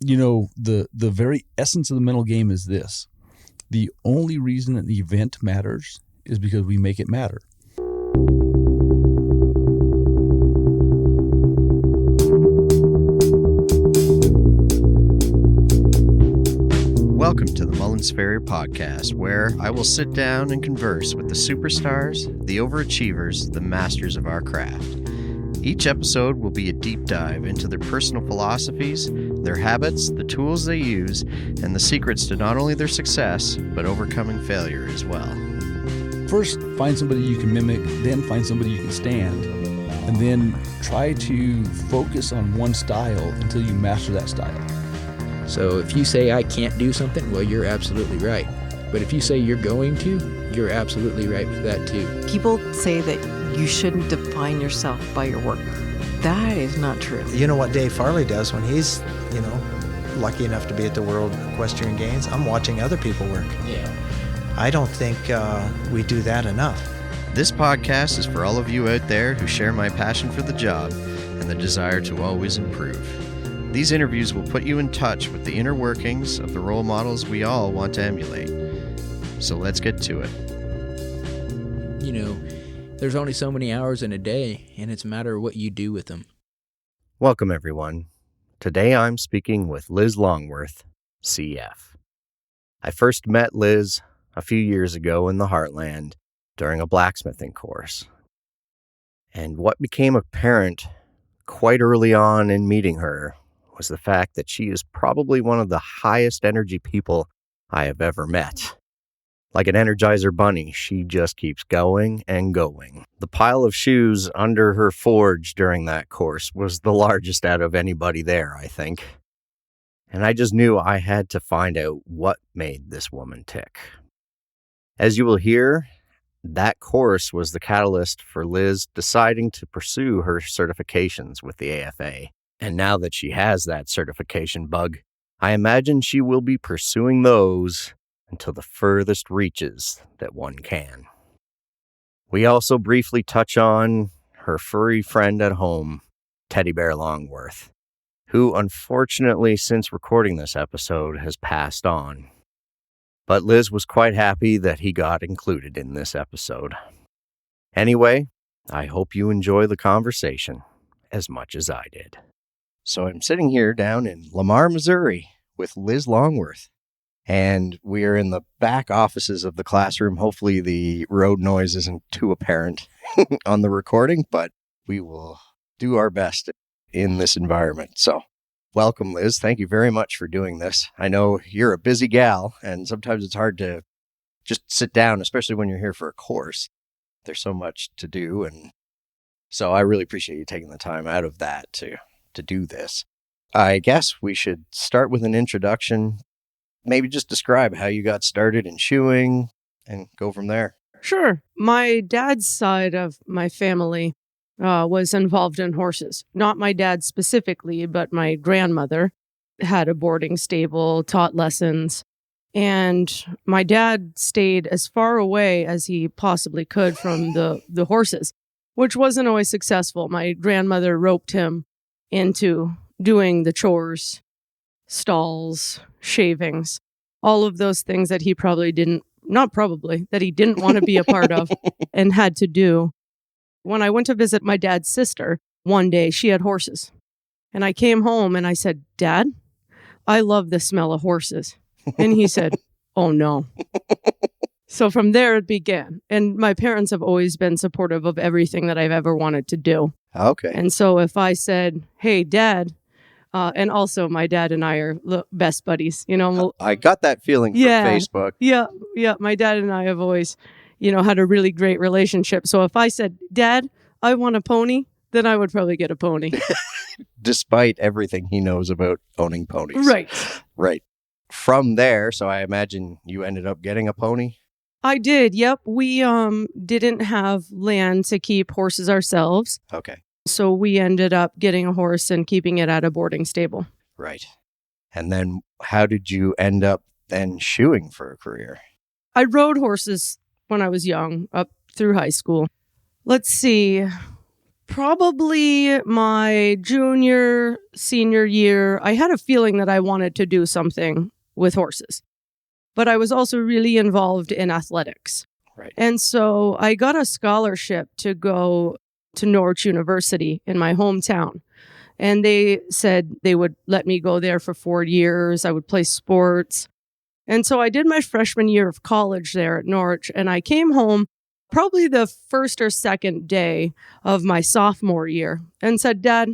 The very essence of the mental game is this. The only reason an event matters is because we make it matter. Welcome to the Mullins Farrier Podcast, where I will sit down and converse with the superstars, the overachievers, the masters of our craft. Each episode will be a deep dive into their personal philosophies, their habits, the tools they use, and the secrets to not only their success, but overcoming failure as well. First, find somebody you can mimic, then find somebody you can stand, and then try to focus on one style until you master that style. So if you say I can't do something, well, you're absolutely right. But if you say you're going to, you're absolutely right with that too. People say that you shouldn't define yourself by your work. That is not true. You know what Dave Farley does when he's, lucky enough to be at the World Equestrian Games? I'm watching other people work. Yeah. I don't think we do that enough. This podcast is for all of you out there who share my passion for the job and the desire to always improve. These interviews will put you in touch with the inner workings of the role models we all want to emulate. So let's get to it. There's only so many hours in a day, and it's a matter of what you do with them. Welcome, everyone. Today I'm speaking with Liz Longworth, CF. I first met Liz a few years ago in the Heartland during a blacksmithing course. And what became apparent quite early on in meeting her was the fact that she is probably one of the highest energy people I have ever met. Like an Energizer bunny, she just keeps going and going. The pile of shoes under her forge during that course was the largest out of anybody there, I think. And I just knew I had to find out what made this woman tick. As you will hear, that course was the catalyst for Liz deciding to pursue her certifications with the AFA. And now that she has that certification bug, I imagine she will be pursuing those until the furthest reaches that one can. We also briefly touch on her furry friend at home, Teddy Bear Longworth, who unfortunately since recording this episode has passed on. But Liz was quite happy that he got included in this episode. Anyway, I hope you enjoy the conversation as much as I did. So I'm sitting here down in Lamar, Missouri with Liz Longworth, and we are in the back offices of the classroom. Hopefully the road noise isn't too apparent on the recording, but we will do our best in this environment. So welcome, Liz. Thank you very much for doing this. I know you're a busy gal, and sometimes it's hard to just sit down, especially when you're here for a course. There's so much to do, and so I really appreciate you taking the time out of that to do this. I guess we should start with an introduction. Maybe just describe how you got started in shoeing and go from there. Sure. My dad's side of my family was involved in horses. Not my dad specifically, but my grandmother had a boarding stable, taught lessons. And my dad stayed as far away as he possibly could from the horses, which wasn't always successful. My grandmother roped him into doing the chores, stalls, shavings, all of those things that he that he didn't want to be a part of and had to do. When I went to visit my dad's sister one day, she had horses. And I came home and I said, "Dad, I love the smell of horses." And he said, "Oh no." So from there it began. And my parents have always been supportive of everything that I've ever wanted to do. Okay. And so if I said, "Hey, Dad," and also my dad and I are best buddies, I got that feeling from Facebook. Yeah. My dad and I have always, had a really great relationship. So if I said, "Dad, I want a pony," then I would probably get a pony. Despite everything he knows about owning ponies. Right. From there, so I imagine you ended up getting a pony? I did, yep. We didn't have land to keep horses ourselves. Okay. So we ended up getting a horse and keeping it at a boarding stable. Right. And then how did you end up then shoeing for a career? I rode horses when I was young, up through high school. Let's see. Probably my junior, senior year, I had a feeling that I wanted to do something with horses. But I was also really involved in athletics. Right. And so I got a scholarship to go to Norwich University in my hometown. And they said they would let me go there for 4 years. I would play sports. And so I did my freshman year of college there at Norwich. And I came home probably the first or second day of my sophomore year and said, Dad,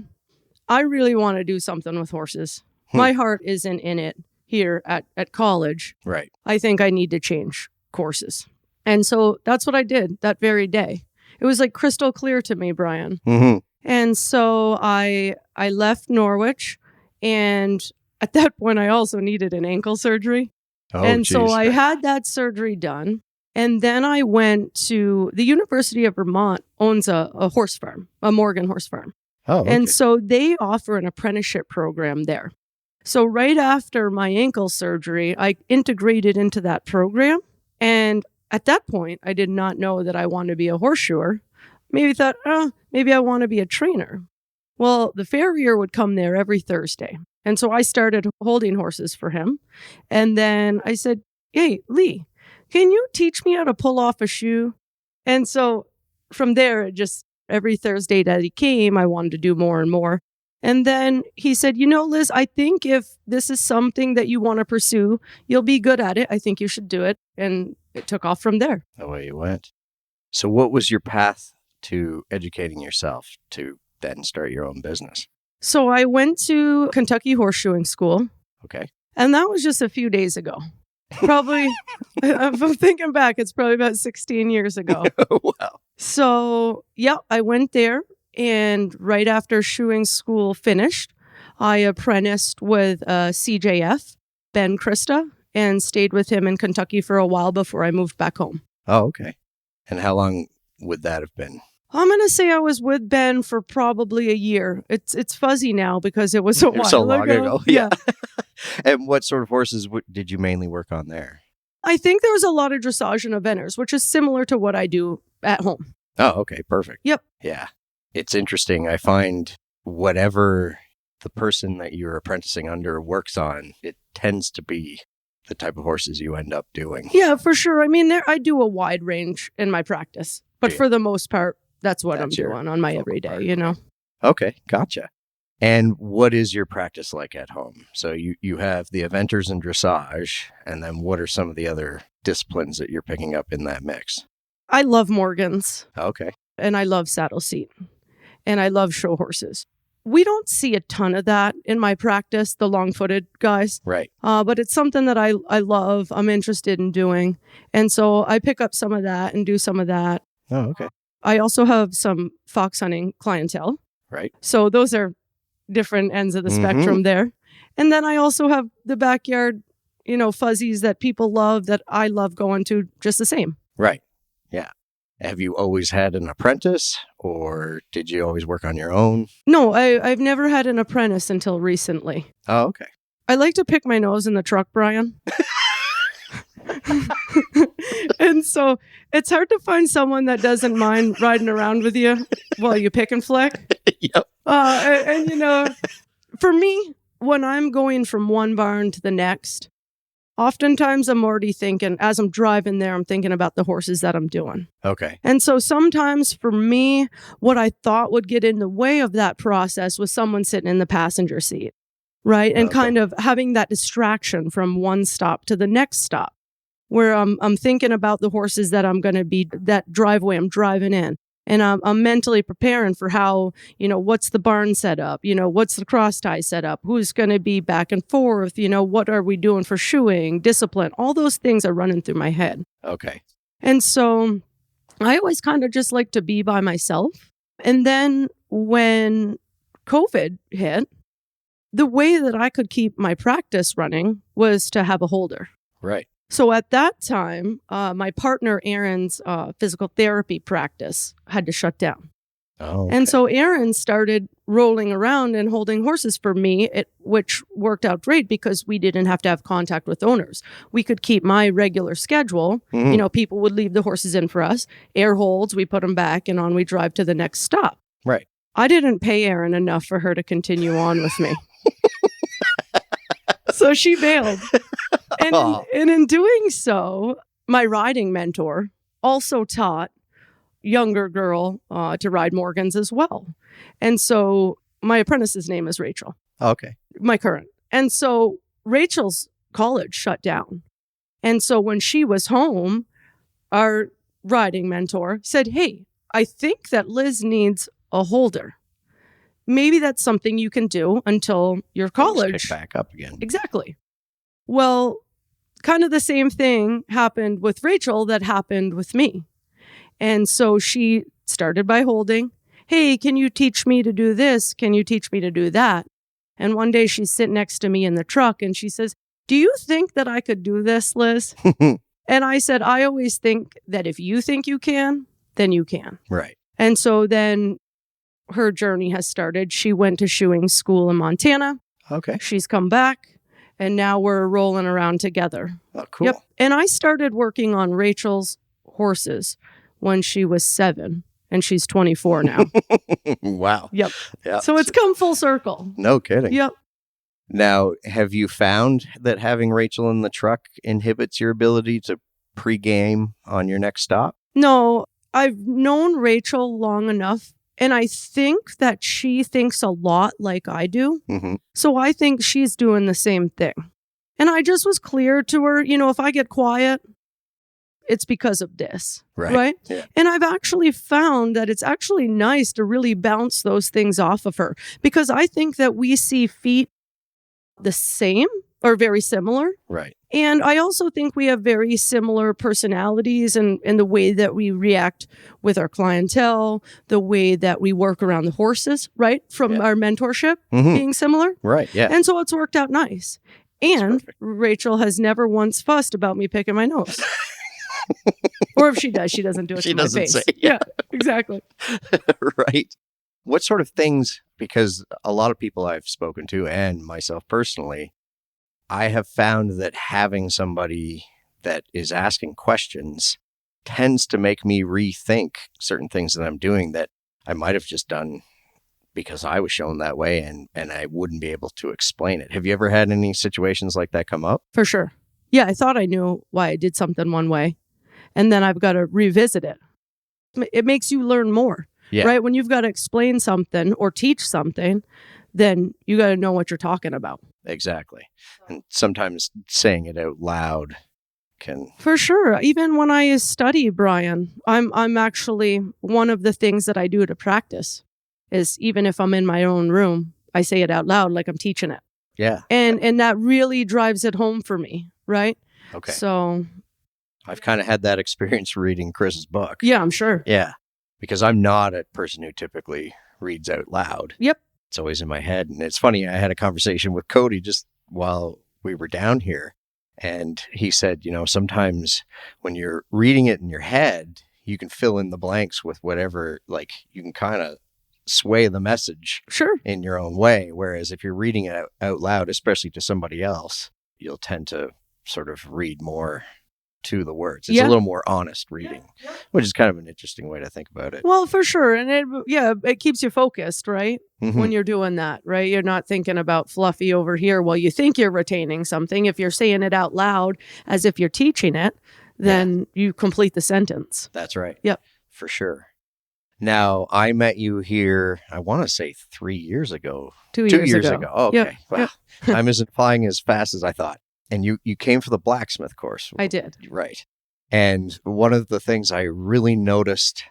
I really want to do something with horses. My heart isn't in it here at college. Right. I think I need to change courses. And so that's what I did that very day. It was like crystal clear to me, Brian. Mm-hmm. And so I left Norwich. And at that point, I also needed an ankle surgery. Oh, and so geez. I had that surgery done. And then I went to the University of Vermont owns a horse farm, a Morgan horse farm. Oh, okay. And so they offer an apprenticeship program there. So right after my ankle surgery, I integrated into that program. And at that point, I did not know that I wanted to be a horseshoer. Maybe thought, maybe I want to be a trainer. Well, the farrier would come there every Thursday. And so I started holding horses for him. And then I said, hey, Lee, can you teach me how to pull off a shoe? And so from there, it just every Thursday that he came, I wanted to do more and more. And then he said, Liz, I think if this is something that you want to pursue, you'll be good at it. I think you should do it. And it took off from there. Away you went. So what was your path to educating yourself to then start your own business? So I went to Kentucky Horseshoeing School. Okay. And that was just a few days ago. Probably, if I'm thinking back, it's probably about 16 years ago. Wow. So, yeah, I went there. And right after shoeing school finished, I apprenticed with CJF, Ben Krista, and stayed with him in Kentucky for a while before I moved back home. Oh, okay. And how long would that have been? I'm going to say I was with Ben for probably a year. It's fuzzy now because it was a while so long ago. Yeah. And what sort of horses did you mainly work on there? I think there was a lot of dressage and eventers, which is similar to what I do at home. Oh, okay. Perfect. Yep. Yeah. It's interesting. I find whatever the person that you're apprenticing under works on, it tends to be the type of horses you end up doing. Yeah, for sure. I mean, I do a wide range in my practice, but for the most part, that's what I'm doing on my everyday, Okay, gotcha. And what is your practice like at home? So you have the eventers and dressage, and then what are some of the other disciplines that you're picking up in that mix? I love Morgans. Okay. And I love saddle seat. And I love show horses. We don't see a ton of that in my practice, the long-footed guys. Right. But it's something that I love, I'm interested in doing. And so I pick up some of that and do some of that. Oh, okay. I also have some fox hunting clientele. Right. So those are different ends of the spectrum there. And then I also have the backyard, fuzzies that people love that I love going to just the same. Right. Yeah. Have you always had an apprentice or did you always work on your own? No, I've never had an apprentice until recently. Oh, okay. I like to pick my nose in the truck, Brian. And so it's hard to find someone that doesn't mind riding around with you while you pick and flick. Yep. And for me, when I'm going from one barn to the next, oftentimes I'm already thinking, as I'm driving there, I'm thinking about the horses that I'm doing. Okay. And so sometimes for me, what I thought would get in the way of that process was someone sitting in the passenger seat, right? And kind of having that distraction from one stop to the next stop, where I'm thinking about the horses that I'm going to be, that driveway I'm driving in. And I'm mentally preparing for how, what's the barn set up? What's the cross tie set up? Who's going to be back and forth? What are we doing for shoeing, discipline? All those things are running through my head. Okay. And so I always kind of just like to be by myself. And then when COVID hit, the way that I could keep my practice running was to have a holder. Right. So at that time, my partner Aaron's physical therapy practice had to shut down. Oh, okay. And so Aaron started rolling around and holding horses for me, which worked out great because we didn't have to have contact with owners. We could keep my regular schedule. People would leave the horses in for us, air holds, we put them back, and on we drive to the next stop. Right. I didn't pay Erin enough for her to continue on with me. So she bailed. And in doing so, my riding mentor also taught younger girl to ride Morgans as well. And so my apprentice's name is Rachel. Okay. My current. And so Rachel's college shut down. And so when she was home, our riding mentor said, hey, I think that Liz needs a holder. Maybe that's something you can do until your college. Pick back up again. Exactly. Well, kind of the same thing happened with Rachel that happened with me. And so she started by holding, hey, can you teach me to do this? Can you teach me to do that? And one day she's sitting next to me in the truck and she says, do you think that I could do this, Liz? And I said, I always think that if you think you can, then you can. Right. And so then her journey has started. She went to shoeing school in Montana. Okay. She's come back and now we're rolling around together. Oh, cool. Yep. And I started working on Rachel's horses when she was 7 and she's 24 now. Wow. Yep. Yeah. So it's come full circle. No kidding. Yep. Now, have you found that having Rachel in the truck inhibits your ability to pre-game on your next stop? No, I've known Rachel long enough. And I think that she thinks a lot like I do. Mm-hmm. So I think she's doing the same thing. And I just was clear to her, if I get quiet, it's because of this. Right? Yeah. And I've actually found that it's actually nice to really bounce those things off of her. Because I think that we see feet the same or very similar. Right. And I also think we have very similar personalities and the way that we react with our clientele, the way that we work around the horses, right? From our mentorship being similar. Right, yeah. And so it's worked out nice. And Rachel has never once fussed about me picking my nose. Or if she does, she doesn't do it She to my doesn't face. say. Yeah, exactly. Right. What sort of things, because a lot of people I've spoken to and myself personally, I have found that having somebody that is asking questions tends to make me rethink certain things that I'm doing that I might have just done because I was shown that way and I wouldn't be able to explain it. Have you ever had any situations like that come up? For sure. Yeah, I thought I knew why I did something one way. And then I've got to revisit it. It makes you learn more, right? When you've got to explain something or teach something, then you got to know what you're talking about. Exactly. And sometimes saying it out loud can... For sure. Even when I study, Brian, I'm actually, one of the things that I do to practice is even if I'm in my own room, I say it out loud like I'm teaching it. Yeah. And that really drives it home for me, right? Okay. So... I've kind of had that experience reading Chris's book. Yeah, I'm sure. Yeah. Because I'm not a person who typically reads out loud. Yep. It's always in my head. And it's funny, I had a conversation with Cody just while we were down here. And he said, sometimes when you're reading it in your head, you can fill in the blanks with whatever, like you can kind of sway the message in your own way. Whereas if you're reading it out loud, especially to somebody else, you'll tend to sort of read more to the words. It's a little more honest reading, which is kind of an interesting way to think about it. Well, for sure. And it keeps you focused, right? When you're doing that, right? You're not thinking about fluffy over here while you think you're retaining something. If you're saying it out loud as if you're teaching it, then you complete the sentence. That's right. Yep. For sure. Now, I met you here, I want to say 3 years ago. 2 years ago. Oh, okay. Yep. Wow. Time isn't flying as fast as I thought. And you came for the blacksmith course. I did. Right. And one of the things I really noticed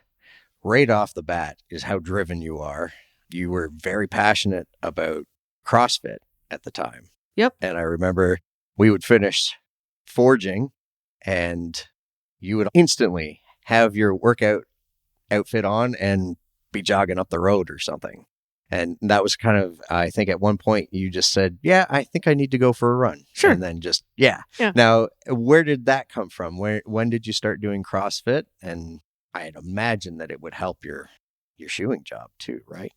right off the bat is how driven you are. You were very passionate about CrossFit at the time. Yep. And I remember we would finish forging and you would instantly have your workout outfit on and be jogging up the road or something. And that was kind of, I think at one point you just said, yeah, I think I need to go for a run. Sure. And then just, yeah. Now, where did that come from? When did you start doing CrossFit? And I'd imagine that it would help your shoeing job too, right?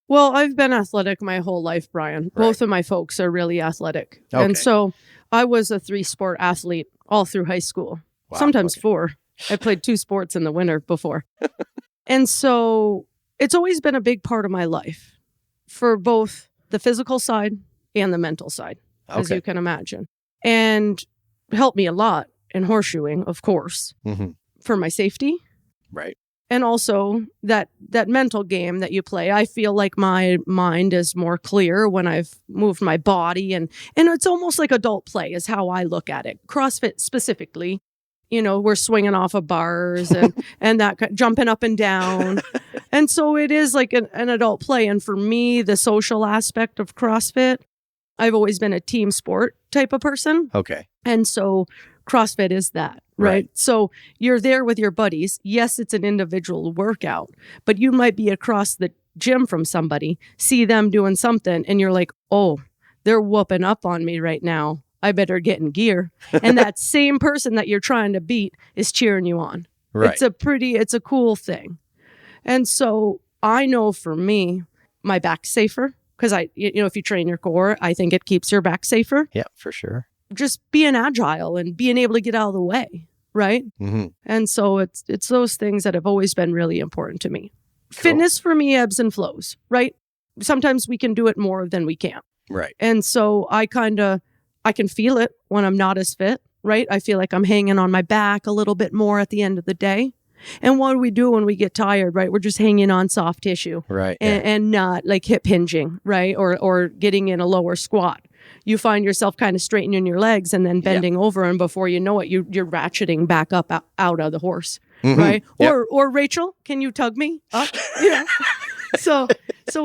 Well, I've been athletic my whole life, Brian. Right. Both of my folks are really athletic. Okay. And so I was a 3-sport athlete all through high school, Wow, sometimes okay. 4. I played 2 sports in the winter before. And so it's always been a big part of my life for both the physical side and the mental side, as you can imagine. And helped me a lot in horseshoeing, of course, for my safety. Right. And also that mental game that you play. I feel like my mind is more clear when I've moved my body. And it's almost like adult play is how I look at it. CrossFit specifically, we're swinging off of bars and that jumping up and down. And so it is like an adult play. And for me, the social aspect of CrossFit, I've always been a team sport type of person. Okay. And so CrossFit is that, right? So you're there with your buddies. Yes, it's an individual workout, but you might be across the gym from somebody, see them doing something, and you're like, oh, they're whooping up on me right now. I better get in gear. And that same person that you're trying to beat is cheering you on. Right. It's a cool thing. And so I know for me, my back's safer because if you train your core, I think it keeps your back safer. Yeah, for sure. Just being agile and being able to get out of the way, right? And so it's those things that have always been really important to me. Cool. Fitness for me ebbs and flows, right? Sometimes we can do it more than we can. Right. And so I can feel it when I'm not as fit, right? I feel like I'm hanging on my back a little bit more at the end of the day. And what do we do when we get tired, right? We're just hanging on soft tissue. Right. And not like hip hinging, right? Or getting in a lower squat. You find yourself kind of straightening your legs and then bending over, and before you know it, you're ratcheting back up out of the horse, right? Yep. Or Rachel, can you tug me up? So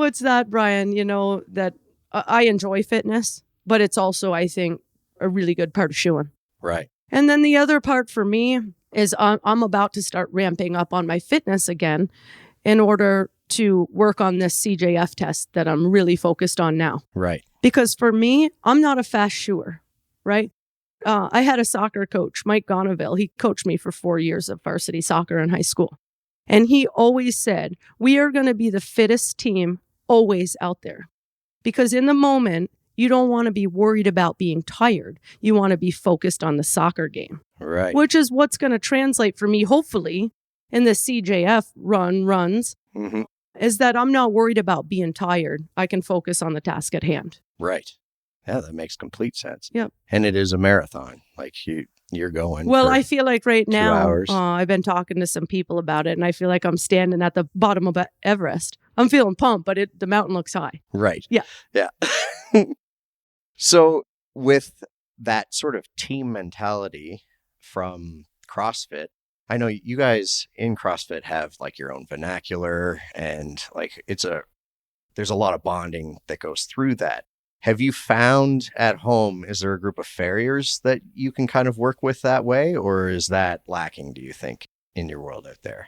it's that, Brian. That I enjoy fitness, but it's also, I think, a really good part of shoeing. Right. And then the other part for me is I'm about to start ramping up on my fitness again, in order to work on this CJF test that I'm really focused on now. Right. Because for me, I'm not a fast shoer, right? I had a soccer coach, Mike Gonaville. He coached me for 4 years of varsity soccer in high school. And he always said, we are going to be the fittest team always out there. Because in the moment, you don't want to be worried about being tired. You want to be focused on the soccer game. Right. Which is what's going to translate for me, hopefully, in the CJF runs, is that I'm not worried about being tired. I can focus on the task at hand. Right. Yeah, that makes complete sense. Yep. And it is a marathon. Like you're going. Well, I feel like right now, 2 hours. I've been talking to some people about it, and I feel like I'm standing at the bottom of Everest. I'm feeling pumped, but the mountain looks high. Right. Yeah. Yeah. So with that sort of team mentality from CrossFit, I know you guys in CrossFit have like your own vernacular, and like there's a lot of bonding that goes through that. Have you found at home, is there a group of farriers that you can kind of work with that way, or is that lacking, do you think, in your world out there?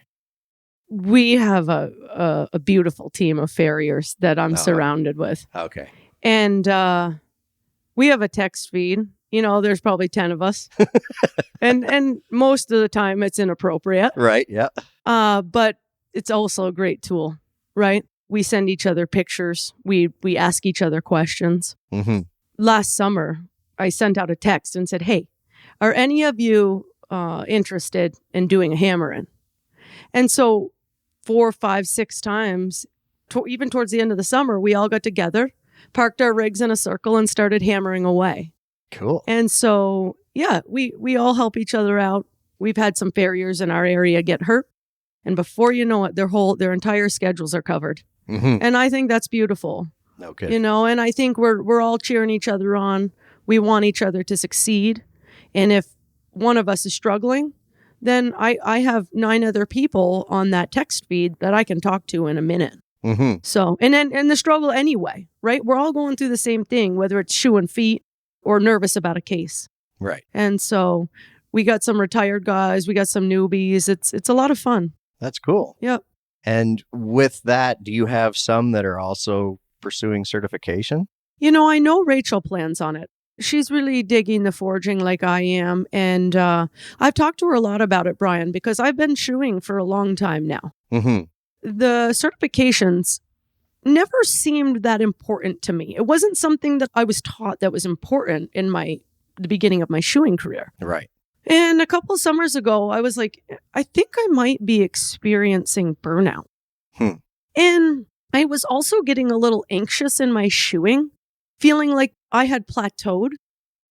We have a beautiful team of farriers that I'm surrounded with. Okay. And we have a text feed. There's probably 10 of us. and most of the time it's inappropriate. Right, yeah. But it's also a great tool, right? We send each other pictures. We ask each other questions. Last summer, I sent out a text and said, hey, are any of you interested in doing a hammer-in? And so 4, 5, 6 times, even towards the end of the summer, we all got together, parked our rigs in a circle, and started hammering away. Cool. And so, yeah, we all help each other out. We've had some farriers in our area get hurt. And before you know it, their entire schedules are covered. And I think that's beautiful. Okay. And I think we're all cheering each other on. We want each other to succeed. And if one of us is struggling, then I have 9 other people on that text feed that I can talk to in a minute. So, and the struggle anyway, right? We're all going through the same thing, whether it's shoeing feet or nervous about a case. Right. And so we got some retired guys, we got some newbies. It's a lot of fun. That's cool. Yep. And with that, do you have some that are also pursuing certification? I know Rachel plans on it. She's really digging the forging like I am. And I've talked to her a lot about it, Brian, because I've been shoeing for a long time now. The certifications never seemed that important to me. It wasn't something that I was taught that was important in the beginning of my shoeing career. Right. And a couple of summers ago, I was like, I think I might be experiencing burnout. And I was also getting a little anxious in my shoeing, feeling like I had plateaued.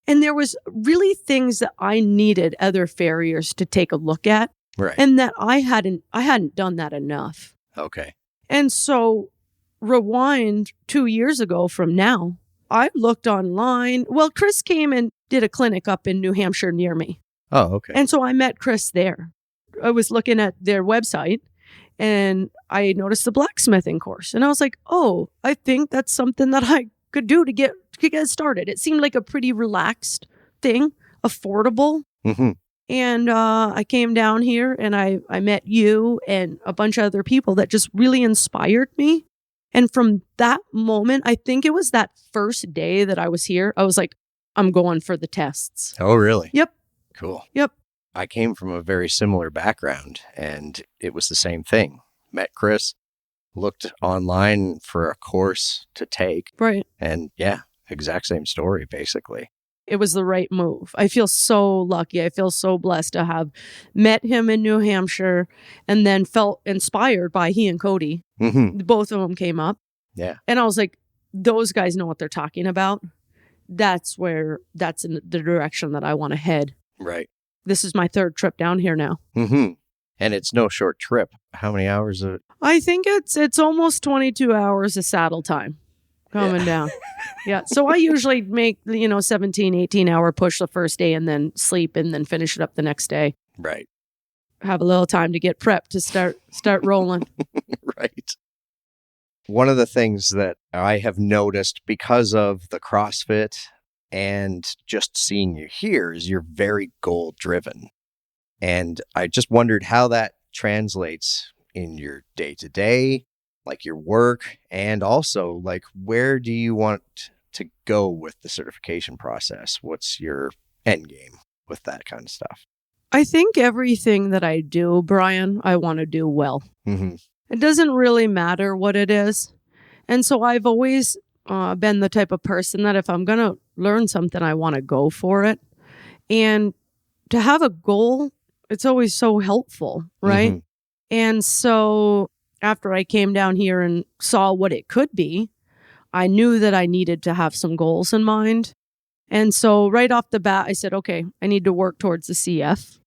And there was really things that I needed other farriers to take a look at, Right. and that I hadn't done that enough. Okay. And so rewind 2 years ago from now, I looked online. Well, Chris came and did a clinic up in New Hampshire near me. Oh, okay. And so I met Chris there. I was looking at their website and I noticed the blacksmithing course. And I was like, oh, I think that's something that I could do to get started. It seemed like a pretty relaxed thing, affordable. Mm-hmm. And I came down here and I met you and a bunch of other people that just really inspired me. And from that moment, I think it was that first day that I was here, I was like, I'm going for the tests. Oh, really? Yep. Cool. Yep. I came from a very similar background, and it was the same thing. Met Chris, looked online for a course to take, Right. and yeah, exact same story, basically. It was the right move. I feel so lucky. I feel so blessed to have met him in New Hampshire and then felt inspired by he and Cody. Mm-hmm. Both of them came up. Yeah. And I was like, those guys know what they're talking about. That's in the direction that I want to head. Right. This is my third trip down here now. Mm-hmm. And it's no short trip. How many hours of it? I think it's almost 22 hours of saddle time coming down. Yeah. So I usually make, 17, 18 hour push the first day and then sleep and then finish it up the next day. Right. Have a little time to get prepped to start rolling. Right. One of the things that I have noticed because of the CrossFit and just seeing you here is you're very goal driven. And I just wondered how that translates in your day to day, like your work, and also like where do you want to go with the certification process? What's your end game with that kind of stuff? I think everything that I do, Brian, I want to do well. Mm-hmm. It doesn't really matter what it is. And so I've always been the type of person that if I'm going to learn something, I want to go for it. And to have a goal, it's always so helpful, right? Mm-hmm. And so after I came down here and saw what it could be, I knew that I needed to have some goals in mind. And so right off the bat, I said, okay, I need to work towards the CF.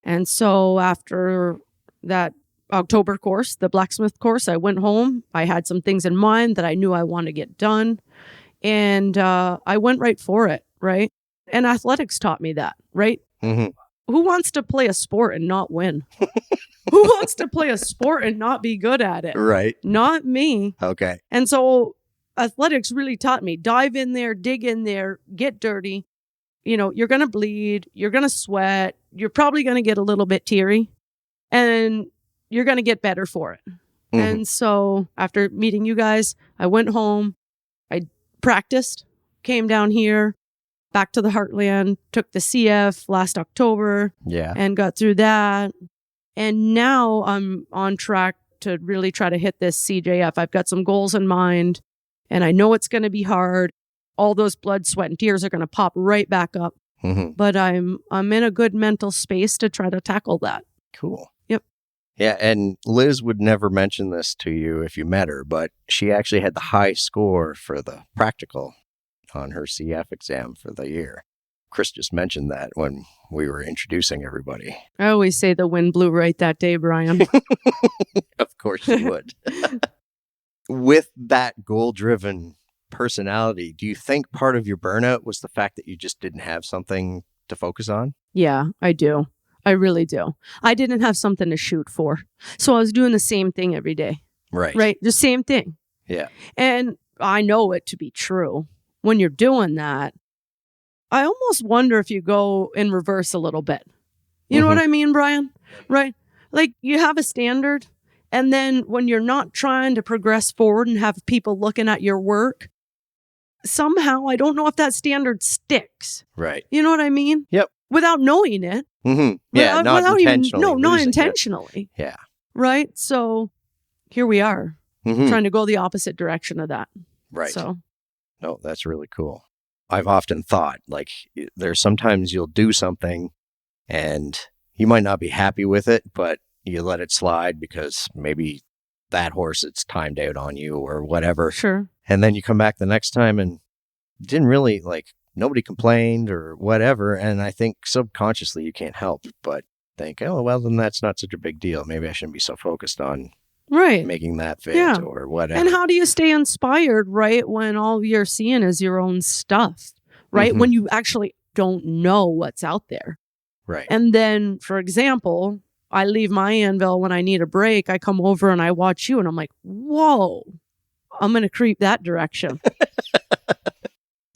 And so after that October course, the blacksmith course, I went home. I had some things in mind that I knew I wanted to get done. And I went right for it, right? And athletics taught me that, right? Mm-hmm. Who wants to play a sport and not win? Who wants to play a sport and not be good at it? Right. Not me. Okay. And so athletics really taught me, dive in there, dig in there, get dirty. You're going to bleed. You're going to sweat. You're probably going to get a little bit teary. And you're going to get better for it. Mm-hmm. And so after meeting you guys, I went home. I practiced, came down here, back to the Heartland, took the CF last October. Yeah. And got through that. And now I'm on track to really try to hit this CJF. I've got some goals in mind, and I know it's going to be hard. All those blood, sweat, and tears are going to pop right back up. Mm-hmm. But I'm in a good mental space to try to tackle that. Cool. Yep. Yeah, and Liz would never mention this to you if you met her, but she actually had the high score for the practical on her CF exam for the year. Chris just mentioned that when we were introducing everybody. I always say the wind blew right that day, Brian. Of course you would. With that goal-driven personality, do you think part of your burnout was the fact that you just didn't have something to focus on? Yeah, I do. I really do. I didn't have something to shoot for. So I was doing the same thing every day. Right. Right? The same thing. Yeah. And I know it to be true. When you're doing that, I almost wonder if you go in reverse a little bit. You know what I mean, Brian? Right? Like you have a standard, and then when you're not trying to progress forward and have people looking at your work, somehow I don't know if that standard sticks. Right. You know what I mean? Yep. Without knowing it. Mm-hmm. Yeah, not intentionally. Not intentionally. Yeah. Right? So here we are, Mm-hmm. trying to go the opposite direction of that. Right. So. No, that's really cool. I've often thought, like, there's sometimes you'll do something and you might not be happy with it, but you let it slide because maybe that horse, it's timed out on you or whatever. Sure. And then you come back the next time and didn't really nobody complained or whatever. And I think subconsciously you can't help but think, oh, well, then that's not such a big deal. Maybe I shouldn't be so focused on Right. making that fit Yeah. or whatever. And how do you stay inspired, right, when all you're seeing is your own stuff, right? Mhm. When you actually don't know what's out there. Right. And then, for example, I leave my anvil when I need a break. I come over and I watch you and I'm like, whoa, I'm going to creep that direction.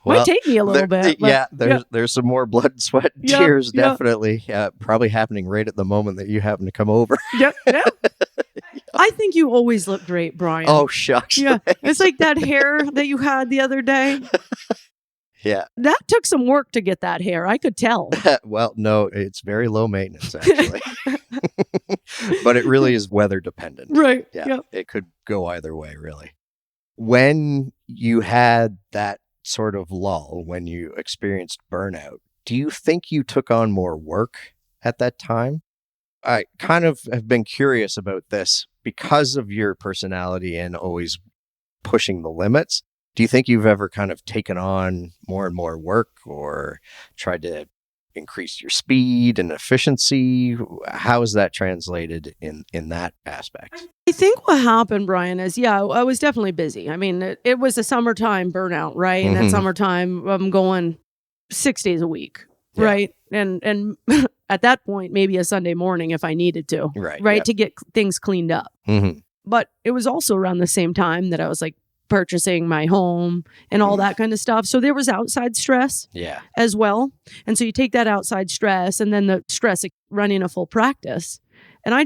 Well, Might take me a little bit. But there's some more blood, sweat, and Yeah, tears, yeah. definitely. Probably happening right at the moment that you happen to come over. Yeah. I think you always look great, Brian. Oh, shucks. Yeah. It's like that hair that you had the other day. Yeah. That took some work to get that hair. I could tell. Well, no, it's very low maintenance, actually. But it really is weather dependent. Right. Yeah. Yeah. It could go either way, really. When you had that sort of lull, when you experienced burnout, do you think you took on more work at that time? I kind of have been curious about this because of your personality and always pushing the limits. Do you think you've ever kind of taken on more and more work or tried to increase your speed and efficiency? How is that translated in that aspect? I think what happened, Brian, is, I was definitely busy. I mean, it was a summertime burnout, right? And at Mhm. summertime, I'm going 6 days a week, Yeah. right? And at that point, maybe a Sunday morning if I needed to, Right. right? Yep. To get things cleaned up. Mhm. But it was also around the same time that I was like purchasing my home and all that kind of stuff. So there was outside stress Yeah. as well. And so you take that outside stress and then the stress of running a full practice. And I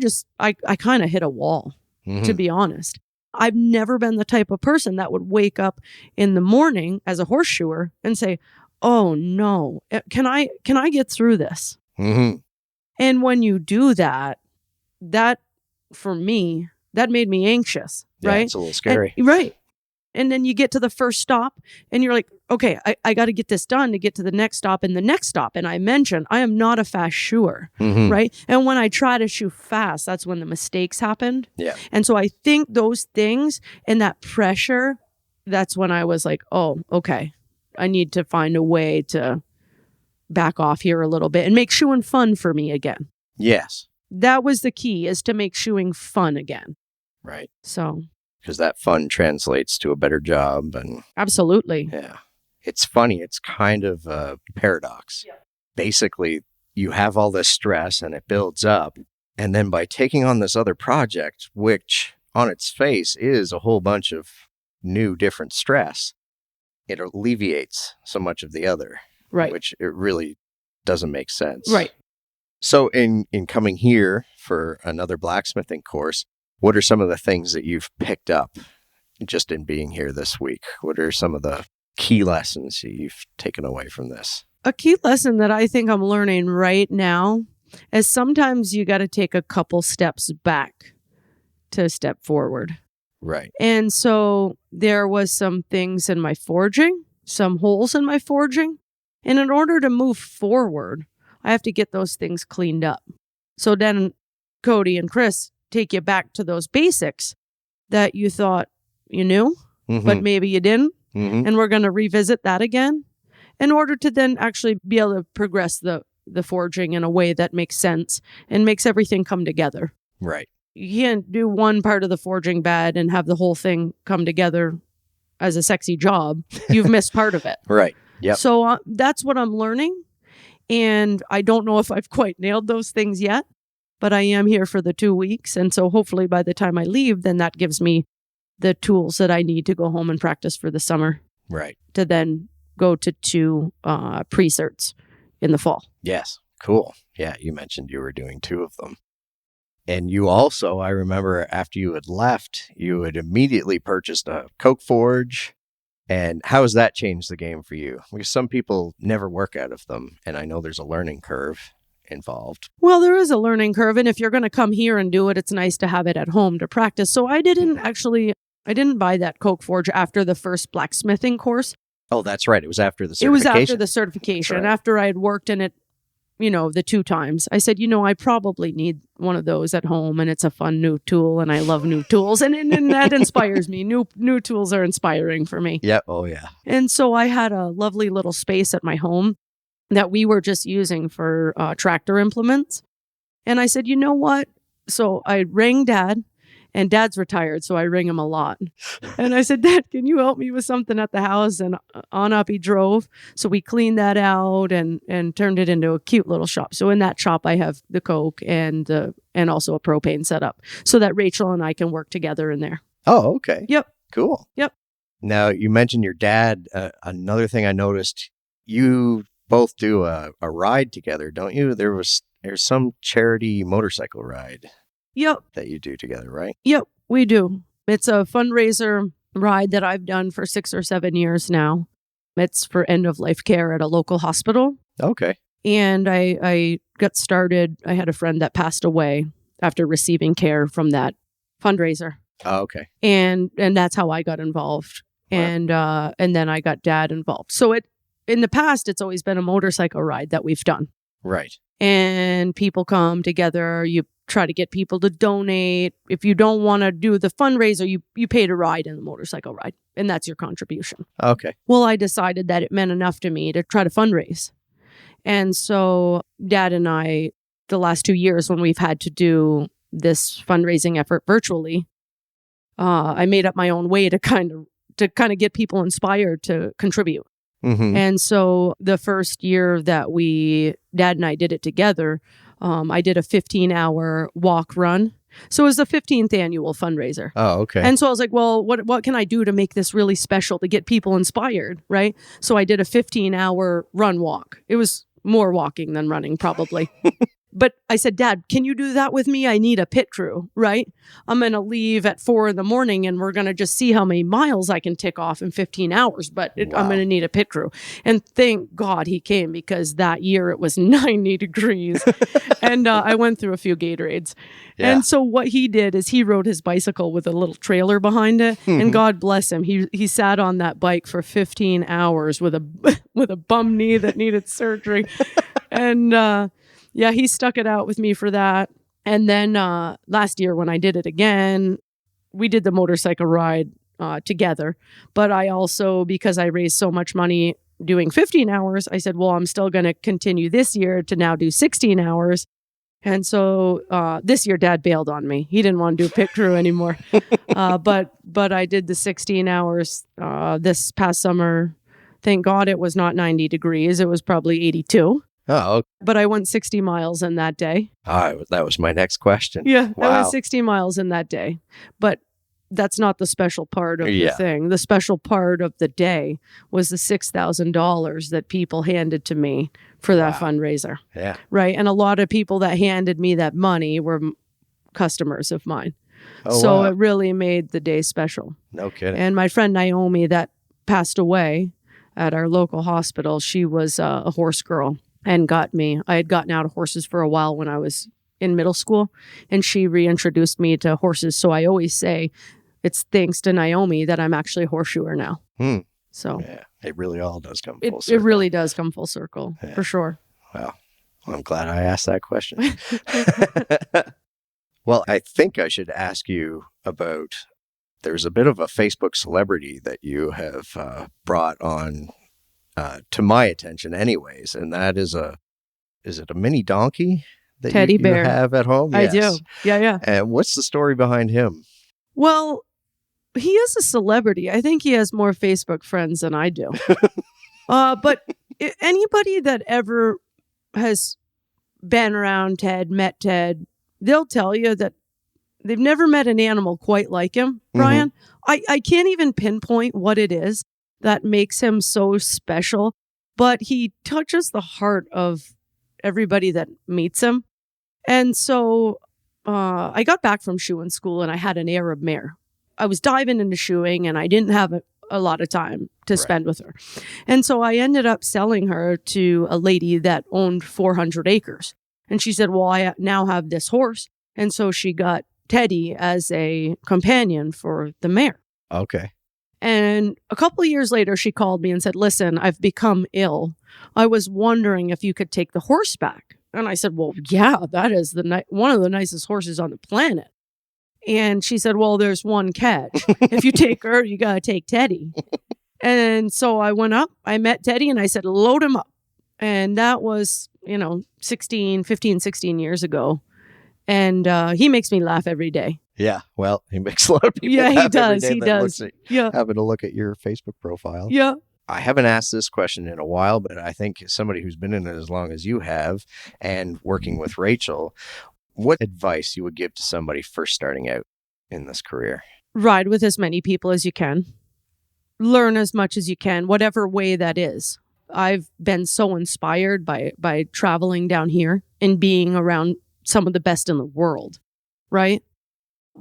kind of hit a wall, Mhm. to be honest. I've never been the type of person that would wake up in the morning as a horseshoer and say, oh no, can I get through this? Mhm. And when you do that for me, that made me anxious, Yeah, right? it's a little scary. Right. And then you get to the first stop and you're like, okay, I got to get this done to get to the next stop and the next stop. And I mentioned, I am not a fast shoer, Mhm. right? And when I try to shoe fast, that's when the mistakes happened. Yeah. And so I think those things and that pressure, that's when I was like, oh, okay, I need to find a way to back off here a little bit and make shoeing fun for me again. Yes. That was the key, is to make shoeing fun again. Right. So Because that fun translates to a better job. And absolutely. yeah, it's funny. It's kind of a paradox. Yeah. Basically, you have all this stress and it builds up. And then by taking on this other project, which on its face is a whole bunch of new, different stress, it alleviates so much of the other, Right. which it really doesn't make sense. Right. So in coming here for another blacksmithing course, what are some of the things that you've picked up just in being here this week? What are some of the key lessons you've taken away from this? A key lesson that I think I'm learning right now is sometimes you got to take a couple steps back to step forward. Right. And so there was some things in my forging, some holes in my forging. And in order to move forward, I have to get those things cleaned up. So then Cody and Chris take you back to those basics that you thought you knew, but maybe you didn't. Mhm. And we're going to revisit that again in order to then actually be able to progress the forging in a way that makes sense and makes everything come together. Right. You can't do one part of the forging bad and have the whole thing come together as a sexy job. You've missed part of it. Right. Yep. So that's what I'm learning. And I don't know if I've quite nailed those things yet, but I am here for the 2 weeks. And so hopefully by the time I leave, then that gives me the tools that I need to go home and practice for the summer Right. to then go to 2 pre-certs in the fall. Yes. Cool. Yeah. You mentioned you were doing 2 of them. And you also, I remember after you had left, you had immediately purchased a Coke Forge. And how has that changed the game for you? Because some people never work out of them. And I know there's a learning curve involved. Well, there is a learning curve. And if you're going to come here and do it, it's nice to have it at home to practice. So I didn't buy that Coke Forge after the first blacksmithing course. Oh, that's right. It was after the It certification. was after the certification, That's right. after I had worked in it the 2 times. I said, I probably need one of those at home, and it's a fun new tool, and I love new tools, and that inspires me. New tools are inspiring for me. Yeah. Oh, yeah. And so I had a lovely little space at my home that we were just using for tractor implements. And I said, you know what? So I rang Dad, and Dad's retired, so I ring him a lot. And I said, Dad, can you help me with something at the house? And on up he drove. So we cleaned that out and turned it into a cute little shop. So in that shop, I have the Coke and also a propane setup so that Rachel and I can work together in there. Oh, okay. Yep. Cool. Yep. Now, you mentioned your dad. Another thing I noticed, you both do a ride together, don't you? There's some charity motorcycle ride. Yep. That you do together, right? Yep, we do. It's a fundraiser ride that I've done for 6 or 7 years now. It's for end-of-life care at a local hospital. Okay. And I got started. I had a friend that passed away after receiving care from that fundraiser. Oh, okay. And that's how I got involved. Wow. And then I got Dad involved. So in the past, it's always been a motorcycle ride that we've done. Right. And people come together. You try to get people to donate. If you don't want to do the fundraiser, you pay to ride in the motorcycle ride, and that's your contribution. Okay. Well, I decided that it meant enough to me to try to fundraise. And so Dad and I, the last 2 years when we've had to do this fundraising effort virtually, I made up my own way to kind of get people inspired to contribute. Mm-hmm. And so the first year that Dad and I did it together, I did a 15-hour walk run. So it was the 15th annual fundraiser. Oh, okay. And so I was like, well, what can I do to make this really special to get people inspired, right? So I did a 15-hour run walk. It was more walking than running, probably. But I said, Dad, can you do that with me? I need a pit crew, right? I'm going to leave at 4 a.m. and we're going to just see how many miles I can tick off in 15 hours. But I'm going to need a pit crew. And thank God he came, because that year it was 90 degrees. And I went through a few Gatorades. Yeah. And so what he did is he rode his bicycle with a little trailer behind it. Mm-hmm. And God bless him. He sat on that bike for 15 hours with a bum knee that needed surgery. And yeah, he stuck it out with me for that. And then last year when I did it again, we did the motorcycle ride together. But I also, because I raised so much money doing 15 hours, I said, well, I'm still going to continue this year to now do 16 hours. And so this year, Dad bailed on me. He didn't want to do pit crew anymore. But I did the 16 hours this past summer. Thank God it was not 90 degrees. It was probably 82. Oh, okay. But I went 60 miles in that day. That was my next question. Yeah, wow. I went 60 miles in that day. But that's not the special part of the thing. The special part of the day was the $6,000 that people handed to me for that fundraiser. Yeah. Right. And a lot of people that handed me that money were customers of mine. Oh, so wow. it really made the day special. No kidding. And my friend Naomi that passed away at our local hospital, she was a horse girl. And I had gotten out of horses for a while when I was in middle school, and she reintroduced me to horses. So I always say it's thanks to Naomi that I'm actually a horseshoer now. So yeah, it really all does come full circle. It really does come full circle, for sure. Wow. Well, I'm glad I asked that question. Well, I think I should ask you about, there's a bit of a Facebook celebrity that you have brought on to my attention anyways, and that is it a mini donkey that Teddy you Bear have at home? I do. Yeah. And what's the story behind him? Well, he is a celebrity. I think he has more Facebook friends than I do. But anybody that ever has been around Ted, met Ted, they'll tell you that they've never met an animal quite like him, Brian. Mm-hmm. I can't even pinpoint what it is that makes him so special, but he touches the heart of everybody that meets him. And so I got back from shoeing school and I had an Arab mare. I was diving into shoeing and I didn't have a lot of time to spend with her. And so I ended up selling her to a lady that owned 400 acres. And she said, well, I now have this horse. And so she got Teddy as a companion for the mare. Okay. And a couple of years later, she called me and said, listen, I've become ill. I was wondering if you could take the horse back. And I said, well, yeah, that is one of the nicest horses on the planet. And she said, well, there's one catch. If you take her, you got to take Teddy. And so I went up, I met Teddy, and I said, load him up. And that was, 15, 16 years ago. And he makes me laugh every day. Yeah, well, he makes a lot of people Yeah, he laugh every does. day He that does. looks at- Yeah. having a look at your Facebook profile. Yeah. I haven't asked this question in a while, but I think somebody who's been in it as long as you have and working with Rachel, what advice you would give to somebody first starting out in this career? Ride with as many people as you can. Learn as much as you can, whatever way that is. I've been so inspired by traveling down here and being around some of the best in the world, right?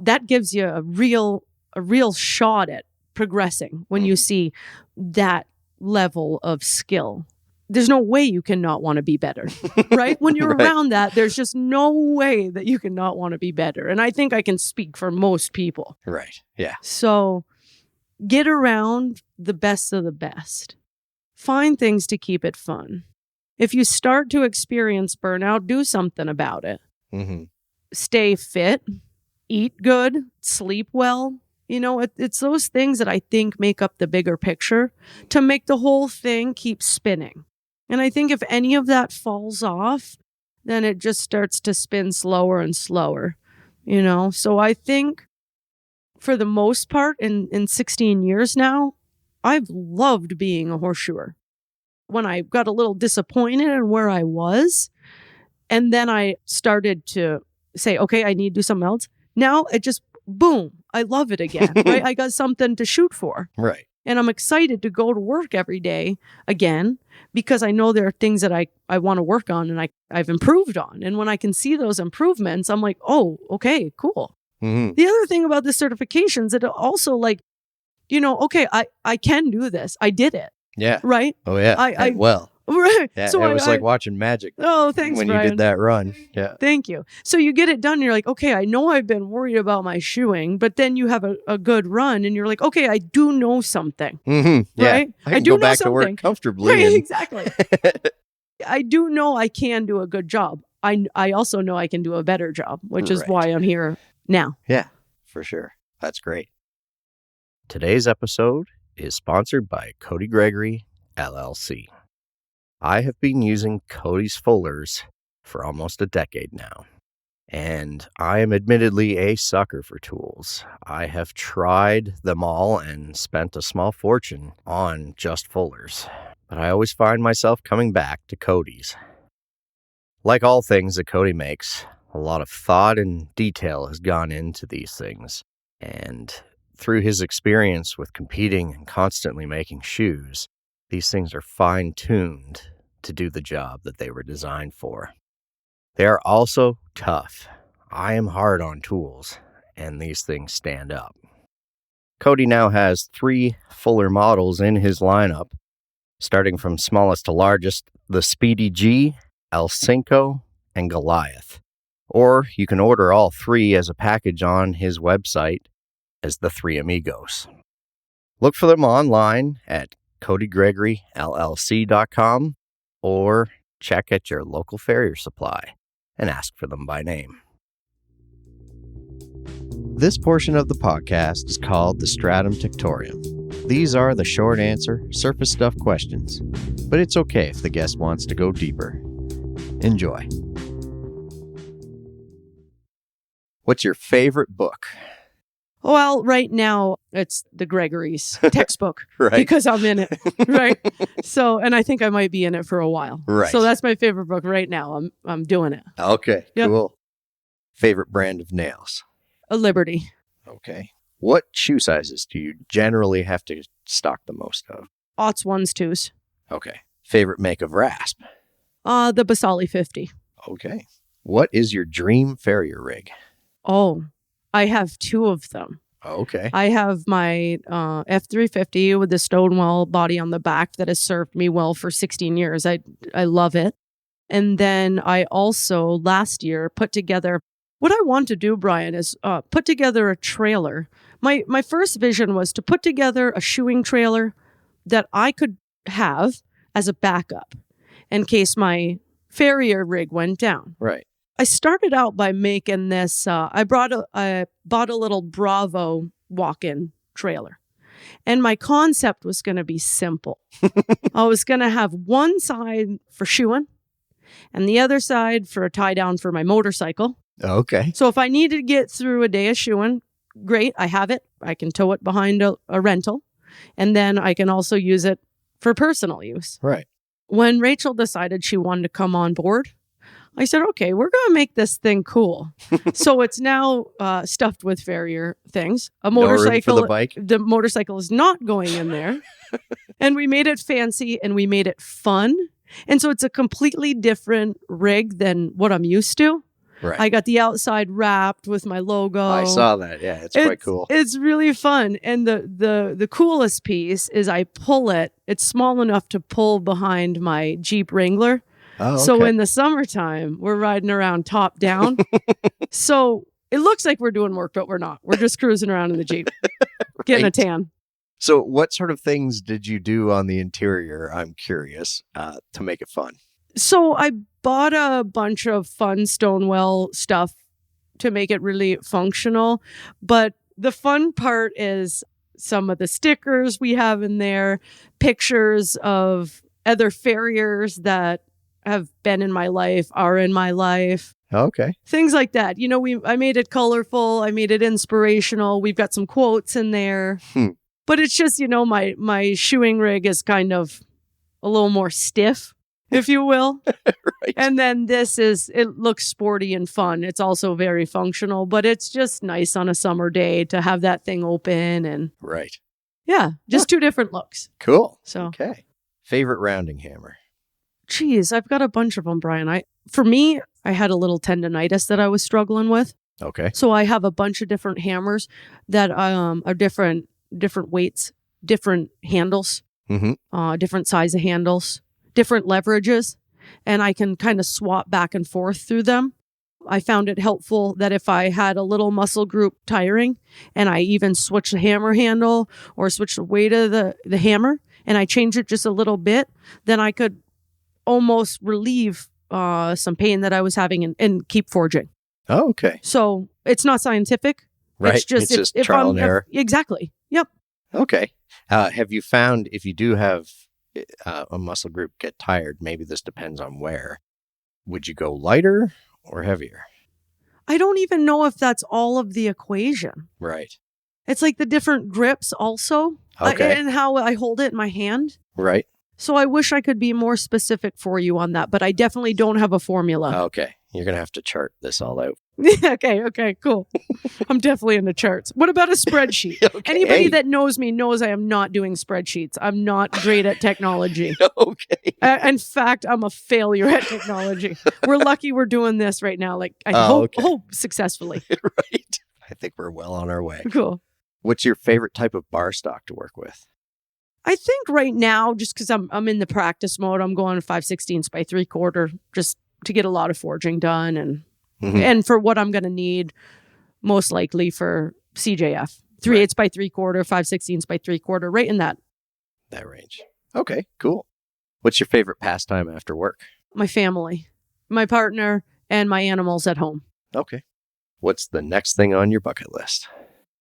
That gives you a real shot at progressing when you see that level of skill. There's no way you cannot want to be better, right? When you're Right. around that, there's just no way that you cannot want to be better. And I think I can speak for most people. Right. Yeah. So get around the best of the best. Find things to keep it fun. If you start to experience burnout, do something about it. Mm-hmm. Stay fit, eat good, sleep well. It's those things that I think make up the bigger picture to make the whole thing keep spinning. And I think if any of that falls off, then it just starts to spin slower and slower, So I think for the most part, in 16 years now, I've loved being a horseshoer. When I got a little disappointed in where I was, and then I started to say, okay, I need to do something else. Now it just, boom, I love it again, right? I got something to shoot for. Right. And I'm excited to go to work every day again because I know there are things that I want to work on and I've improved on. And when I can see those improvements, I'm like, oh, okay, cool. Mm-hmm. The other thing about the certifications, it also okay, I can do this. I did it, Yeah. right? Oh, yeah. I- well, Right. yeah, So it was like watching magic oh, thanks, when Brian. you did that run. Yeah. Thank you. So you get it done. And you're like, okay, I know I've been worried about my shoeing, but then you have a good run and you're like, okay, I do know something. Mm-hmm. Yeah. Right? I can do go know back to something. work comfortably. Right, and- exactly. I do know I can do a good job. I also know I can do a better job, which is Right. why I'm here now. Yeah, for sure. That's great. Today's episode is sponsored by Cody Gregory, LLC. I have been using Cody's fullers for almost a decade now, and I am admittedly a sucker for tools. I have tried them all and spent a small fortune on just fullers, but I always find myself coming back to Cody's. Like all things that Cody makes, a lot of thought and detail has gone into these things, and through his experience with competing and constantly making shoes, these things are fine-tuned to do the job that they were designed for. They are also tough. I am hard on tools, and these things stand up. Cody now has 3 fuller models in his lineup, starting from smallest to largest, the Speedy G, El Cinco, and Goliath. Or you can order all 3 as a package on his website as the 3 Amigos. Look for them online at CodyGregoryLLC.com or check at your local farrier supply and ask for them by name. This portion of the podcast is called the Stratum Tictorium. These are the short answer, surface stuff questions, but it's okay if the guest wants to go deeper. Enjoy. What's your favorite book? Well, right now it's the Gregory's textbook Right. because I'm in it, right? So, and I think I might be in it for a while. Right. So that's my favorite book right now. I'm doing it. Okay, Yep. cool. Favorite brand of nails? A Liberty. Okay. What shoe sizes do you generally have to stock the most of? Aughts, ones, twos. Okay. Favorite make of rasp? The Basali 50. Okay. What is your dream farrier rig? Oh, I have 2 of them. Okay. I have my F350 with the Stonewall body on the back that has served me well for 16 years. I love it. And then I also last year put together, what I want to do, Brian, is put together a trailer, My first vision was to put together a shoeing trailer that I could have as a backup in case my farrier rig went down. Right. I started out by making this. I bought a little Bravo walk-in trailer, and my concept was going to be simple. I was going to have one side for shoeing, and the other side for a tie down for my motorcycle. Okay. So if I needed to get through a day of shoeing, great, I have it. I can tow it behind a rental, and then I can also use it for personal use. Right. When Rachel decided she wanted to come on board, I said, okay, we're going to make this thing cool. So it's now stuffed with farrier things. A motorcycle. No room for the bike? The motorcycle is not going in there. And we made it fancy and we made it fun. And so it's a completely different rig than what I'm used to. Right. I got the outside wrapped with my logo. I saw that. Yeah, it's quite cool. It's really fun. And the coolest piece is I pull it. It's small enough to pull behind my Jeep Wrangler. Oh, okay. So in the summertime, we're riding around top down. So it looks like we're doing work, but we're not. We're just cruising around in the Jeep, getting a tan. So what sort of things did you do on the interior, I'm curious, to make it fun? So I bought a bunch of fun Stonewell stuff to make it really functional. But the fun part is some of the stickers we have in there, pictures of other farriers that have been in my life, are in my life. Okay. Things like that. I made it colorful. I made it inspirational. We've got some quotes in there. But it's just, my shoeing rig is kind of a little more stiff, if you will. Right. And then it looks sporty and fun. It's also very functional, but it's just nice on a summer day to have that thing open and Right. yeah, just two different looks. Cool. So, Okay. Favorite rounding hammer? geez, I've got a bunch of them, Brian. For me, I had a little tendonitis that I was struggling with. Okay. So I have a bunch of different hammers that are different weights, different handles, different size of handles, different leverages, and I can kind of swap back and forth through them. I found it helpful that if I had a little muscle group tiring and I even switch the hammer handle or switch the weight of the hammer and I change it just a little bit, then I could almost relieve some pain that I was having and keep forging. Oh, okay. So it's not scientific. Right. It's just, if trial and error. Exactly. Yep. Okay. Have you found if you do have a muscle group get tired, maybe this depends on where, would you go lighter or heavier? I don't even know if that's all of the equation. Right. It's like the different grips also. Okay. And how I hold it in my hand. Right. So I wish I could be more specific for you on that, but I definitely don't have a formula. Okay. You're going to have to chart this all out. Okay, cool. I'm definitely into charts. What about a spreadsheet? Okay. Anybody that knows me knows I am not doing spreadsheets. I'm not great at technology. Okay. In fact, I'm a failure at technology. We're lucky we're doing this right now. Like I hope successfully. Right. I think we're well on our way. Cool. What's your favorite type of bar stock to work with? I think right now, just because I'm in the practice mode, I'm going 5/16 by 3/4 just to get a lot of forging done and for what I'm going to need most likely for CJF. 3/8 by 3/4, 5/16 by 3/4, right in that range. Okay, cool. What's your favorite pastime after work? My family, my partner, and my animals at home. Okay. What's the next thing on your bucket list?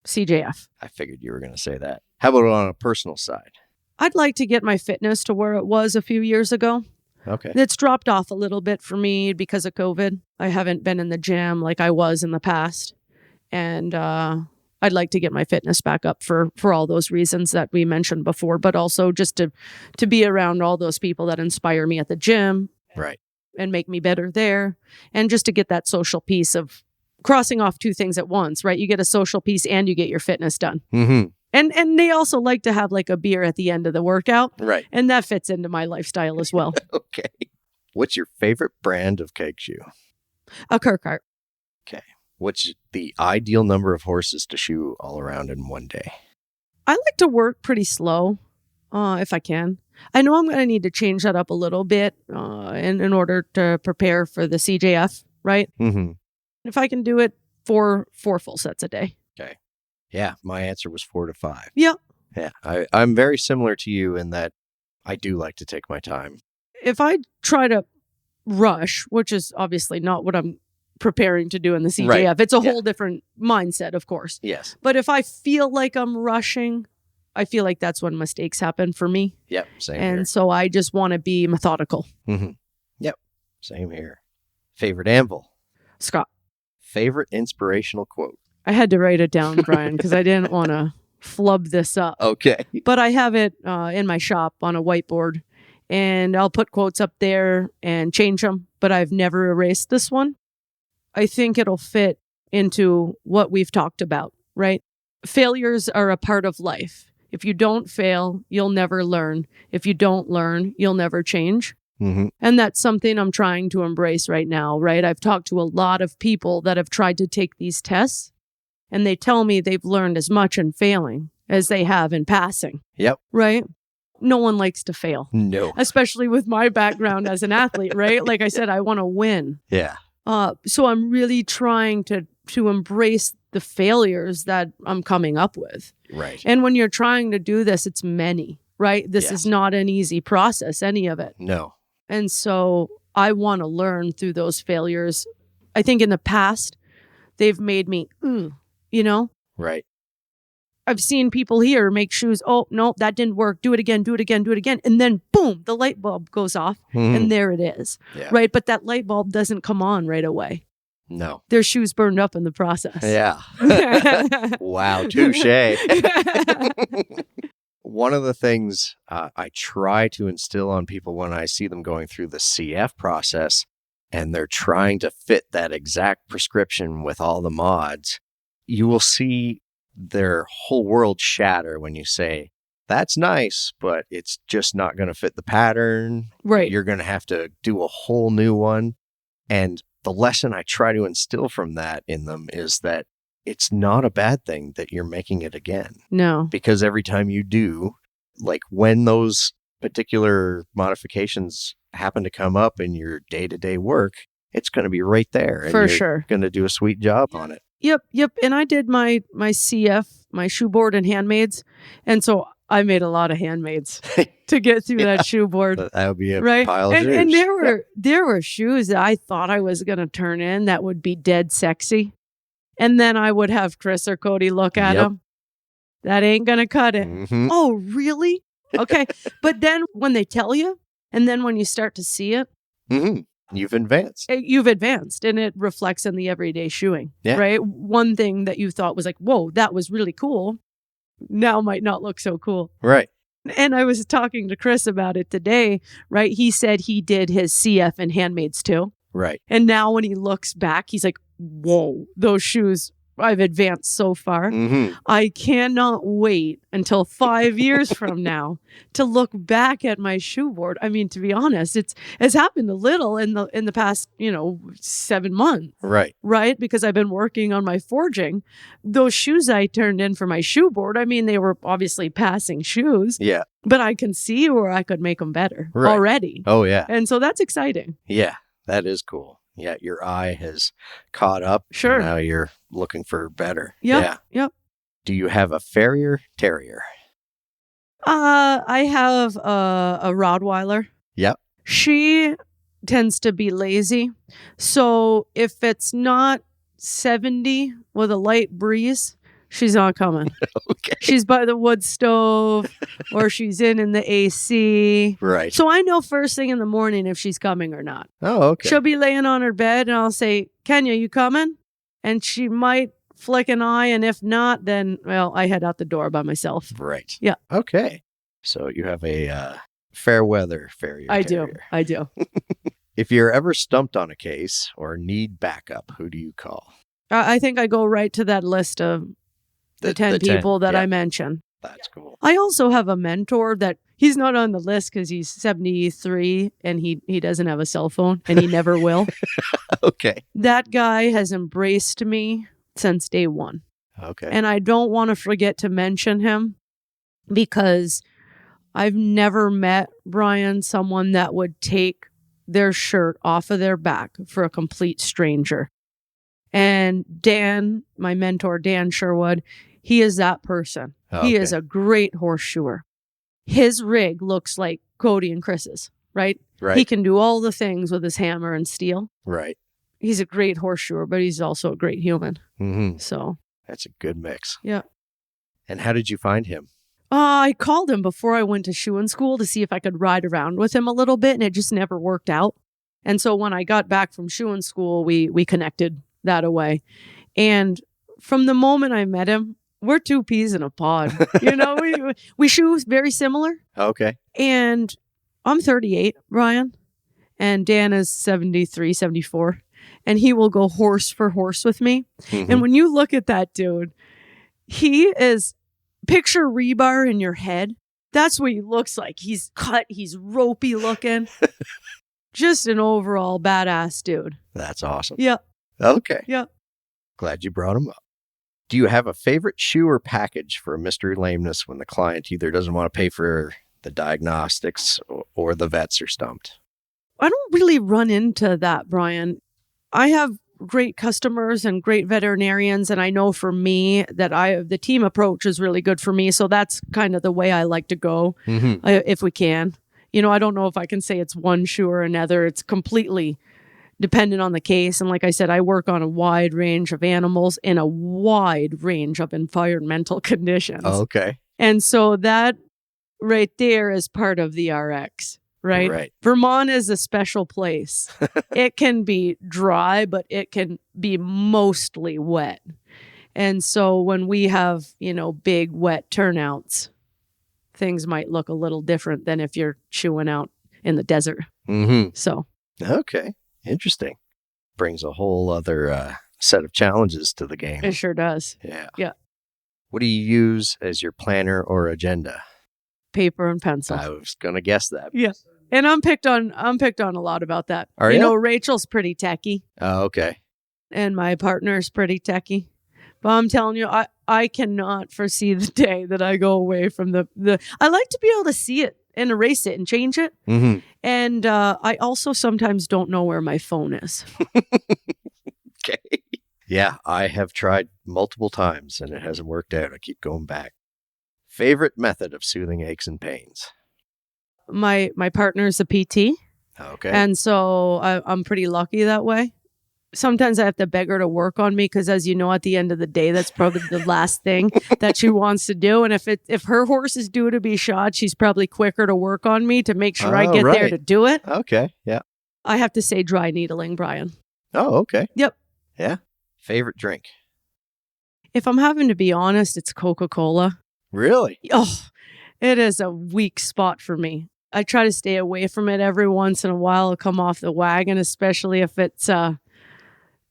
CJF. I figured you were going to say that. How about on a personal side? I'd like to get my fitness to where it was a few years ago. Okay. It's dropped off a little bit for me because of COVID. I haven't been in the gym like I was in the past. And I'd like to get my fitness back up for all those reasons that we mentioned before, but also just to be around all those people that inspire me at the gym. Right. And make me better there. And just to get that social piece of crossing off two things at once, right? You get a social piece and you get your fitness done. Mm-hmm. And they also like to have like a beer at the end of the workout. Right. And that fits into my lifestyle as well. Okay. What's your favorite brand of keg shoe? A Kirkart. Okay. What's the ideal number of horses to shoe all around in one day? I like to work pretty slow if I can. I know I'm going to need to change that up a little bit in order to prepare for the CJF, right? Mm-hmm. If I can do it for 4 full sets a day. Okay. Yeah, my answer was 4 to 5. Yeah. Yeah, I'm very similar to you in that I do like to take my time. If I try to rush, which is obviously not what I'm preparing to do in the CJF, Right. it's a Yeah. whole different mindset, of course. Yes. But if I feel like I'm rushing, I feel like that's when mistakes happen for me. Yep, same And here. so I just want to be methodical. Mm-hmm. Yep, same here. Favorite anvil? Scott, Favorite inspirational quote? I had to write it down, Brian, because I didn't want to flub this up. Okay. But I have it in my shop on a whiteboard, and I'll put quotes up there and change them, but I've never erased this one. I think it'll fit into what we've talked about, right? Failures are a part of life. If you don't fail, you'll never learn. If you don't learn, you'll never change. Mm-hmm. And that's something I'm trying to embrace right now, right? I've talked to a lot of people that have tried to take these tests, and they tell me they've learned as much in failing as they have in passing. Yep. Right? No one likes to fail, No. especially with my background as an athlete, right? Like I said, I want to win. Yeah. So I'm really trying to embrace the failures that I'm coming up with. Right. And when you're trying to do this, it's many, right? This Yes. is not an easy process, any of it. No. And so I want to learn through those failures. I think in the past, they've made me, you know? Right. I've seen people here make shoes. Oh, no, that didn't work. Do it again, do it again, do it again. And then boom, the light bulb goes off Mhm. and there it is. Yeah. Right. But that light bulb doesn't come on right away. No. Their shoes burned up in the process. Yeah. Wow. Touche. One of the things I try to instill on people when I see them going through the CF process and they're trying to fit that exact prescription with all the mods, you will see their whole world shatter when you say, that's nice, but it's just not going to fit the pattern. Right. You're going to have to do a whole new one. And the lesson I try to instill from that in them is that it's not a bad thing that you're making it again. No. Because every time you do, like when those particular modifications happen to come up in your day-to-day work, it's going to be right there. And For you're sure. going to do a sweet job on it. Yep. And I did my CF, my shoe board and handmaids. And so I made a lot of handmaids to get through that shoe board. That would be a Right. pile of And shoes. there were shoes that I thought I was going to turn in that would be dead sexy. And then I would have Chris or Cody look at Yep. them. That ain't going to cut it. Mhm. Oh, really? Okay. But then when they tell you, and then when you start to see it, Mhm. You've advanced. you've advanced and it reflects in the everyday shoeing, Yeah. right? One thing that you thought was like, whoa, that was really cool, now might not look so cool. Right. And I was talking to Chris about it today, right? He said he did his CF and handmaids too. Right. And now when he looks back, he's like, whoa, those shoes, I've advanced so far. Mm-hmm. I cannot wait until 5 years from now to look back at my shoe board. I mean, to be honest, it's happened a little in the past, 7 months, Right. right? Because I've been working on my forging. Those shoes I turned in for my shoe board, I mean, they were obviously passing shoes, Yeah. but I can see where I could make them better Right. already. Oh, yeah. And so that's exciting. Yeah. That is cool. Yeah. Your eye has caught up. Sure. Now you're looking for better. Yep. Yeah. Yep. Do you have a farrier terrier? I have a Rottweiler. Yep. She tends to be lazy. So if it's not 70 with a light breeze, she's not coming. Okay. She's by the wood stove or she's in the AC. Right. So I know first thing in the morning if she's coming or not. Oh, okay. She'll be laying on her bed and I'll say, Kenya, you coming? And she might flick an eye. And if not, then, well, I head out the door by myself. Right. Yeah. Okay. So you have a fair weather farrier I terrier. do. If you're ever stumped on a case or need backup, who do you call? I think I go right to that list of the 10 people that yeah. I mentioned. That's cool. I also have a mentor that he's not on the list because he's 73 and he doesn't have a cell phone and he never will. Okay. That guy has embraced me since day one. Okay. And I don't want to forget to mention him because I've never met, Brian, someone that would take their shirt off of their back for a complete stranger. And Dan, my mentor, Dan Sherwood, He is that person. He is a great horseshoer. His rig looks like Cody and Chris's, right? Right. He can do all the things with his hammer and steel. Right. He's a great horseshoer, but he's also a great human. Mm-hmm. So That's a good mix. yeah. And how did you find him? I called him before I went to shoeing school to see if I could ride around with him a little bit, and it just never worked out. And so when I got back from shoeing school, we connected that away. And from the moment I met him, we're two peas in a pod. You know, we shoe very similar. Okay. And I'm 38, Brian, and Dan is 73, 74. And he will go horse for horse with me. Mm-hmm. And when you look at that dude, he is, picture rebar in your head. That's what he looks like. He's cut. He's ropey looking. Just an overall badass dude. That's awesome. Yeah. Okay. Yeah. Glad you brought him up. Do you have a favorite shoe or package for a mystery lameness when the client either doesn't want to pay for the diagnostics or the vets are stumped? I don't really run into that, Brian. I have great customers and great veterinarians, and I know for me that the team approach is really good for me. So that's kind of the way I like to go, if we can. You know, I don't know if I can say it's one shoe or another. It's completely dependent on the case. And like I said, I work on a wide range of animals in a wide range of environmental conditions. Oh, okay. And so that right there is part of the RX, right? Right. Vermont is a special place. It can be dry, but it can be mostly wet. And so when we have, you know, big wet turnouts, things might look a little different than if you're chewing out in the desert. Mm-hmm. So. Okay. Interesting. Brings a whole other set of challenges to the game. It sure does. Yeah. Yeah. What do you use as your planner or agenda? Paper and pencil. I was going to guess that. Yeah. And I'm picked on a lot about that. Are you you? know, Rachel's pretty techie Oh, okay. and my partner's pretty techie. But I'm telling you, I cannot foresee the day that I go away from the I like to be able to see it and erase it and change it. Mm-hmm. And I also sometimes don't know where my phone is. Okay. Yeah, I have tried multiple times and it hasn't worked out. I keep going back. Favorite method of soothing aches and pains? My partner's a PT. Okay. And so I'm pretty lucky that way. Sometimes I have to beg her to work on me because, as you know, at the end of the day, that's probably the last thing that she wants to do. And if her horse is due to be shot, she's probably quicker to work on me to make sure I get there to do it. Okay. Yeah. I have to say dry needling, Brian. Oh, okay. Yep. Yeah. Favorite drink? If I'm having to be honest, it's Coca-Cola. Really? Oh, it is a weak spot for me. I try to stay away from it every once in a while. I'll come off the wagon, especially if it's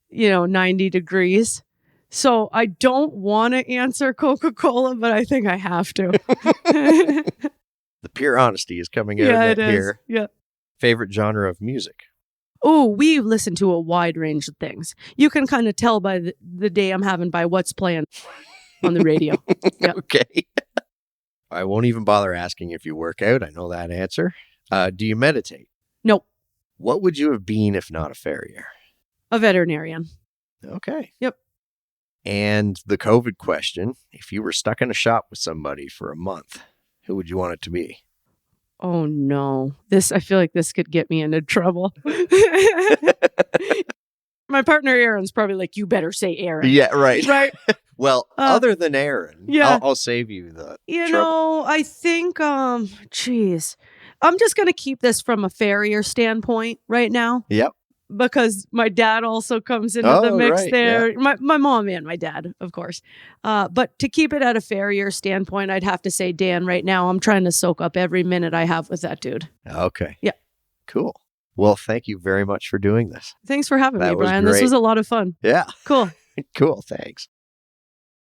90 degrees. So I don't want to answer Coca-Cola, but I think I have to. The pure honesty is coming out it is. here. Yeah. Favorite genre of music? Oh, we listen to a wide range of things. You can kind of tell by the day I'm having by what's playing on the radio. Yeah. Okay. I won't even bother asking if you work out. I know that answer. Do you meditate? Nope. What would you have been if not a farrier? A veterinarian. Okay. Yep. And the COVID question, if you were stuck in a shop with somebody for a month, who would you want it to be? Oh, no. I feel like this could get me into trouble. My partner Aaron's probably like, you better say Aaron. Yeah, right. Right. Well, other than Aaron, yeah. I'll save you the You trouble. know, I think, geez, I'm just going to keep this from a farrier standpoint right now. Yep. Because my dad also comes into the mix right, there. Yeah. My mom and my dad, of course. But to keep it at a farrier standpoint, I'd have to say Dan right now. I'm trying to soak up every minute I have with that dude. Okay. Yeah. Cool. Well, thank you very much for doing this. Thanks for having me, That was Brian. This great. was a lot of fun. Yeah. Cool. Cool. Thanks.